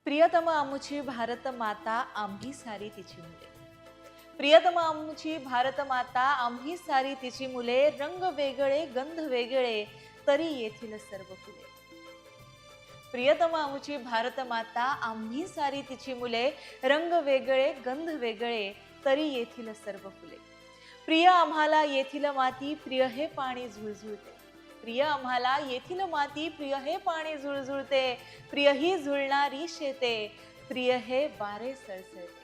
प्रियतम आमुची भारत माता आम्ही सारी तिची मुले। प्रियतम आमुची भारत माता आम्ही सारी तिची मुले। रंग वेगळे गंध वेगळे तरी येथील सर्व फुले। प्रियतम आमुची भारत माता आम्ही सारी तिची मुले। रंग वेगळे गंध वेगळे तरी येथील सर्व फुले। प्रिय आम्हाला येथील माती प्रिय हे पाणी झुळझुळते। प्रिय आम्हाला येथील माती प्रिय हे पाणी झुळझुळते। प्रिय ही झुळणारी शेते प्रिय हे वारे सळसळते।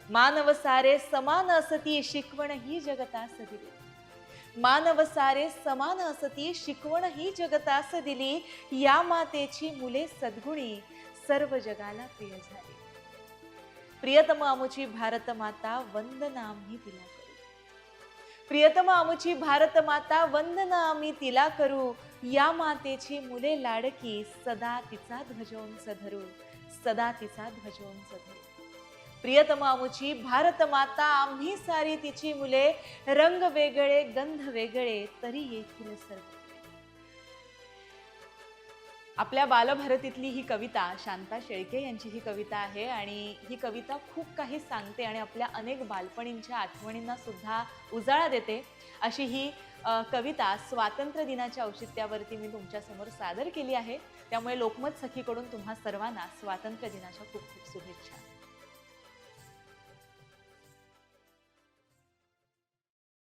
मानव सारे समान असती शिकवण ही जगतास दिली। मानव सारे समान असती शिकवण ही जगतास दिली। या मातेची मुले सद्गुणी सर्व जगाला प्रिय झाली। प्रियतम आमुची भारत माता वंदना आम्ही तिला करू। प्रियतम आमुची भारत माता वंदना आम्ही तिला करू। या मातेची मुले लाडकी सदा तिचा ध्वजोंच धरू। सदा तिचा ध्वजोंच धरू। प्रियतम आमुची भारत माता आम्ही सारी तिची मुले। रंग वेगळे गंध वेगळे तरी येथील सर्व। आपल्या बालभारतीतली ही कविता शांता शेळके यांची ही कविता आहे आणि ही कविता खूप काही सांगते आणि आपल्या अनेक बालपणींच्या आठवणींना सुद्धा उजाळा देते। अशी ही कविता स्वातंत्र्य दिनाच्या औचित्यावरती मी तुमच्या समोर सादर केली आहे। त्यामुळे लोकमत सखीकडून तुम्हा सर्वांना स्वातंत्र्य दिनाच्या खूप खूप शुभेच्छा।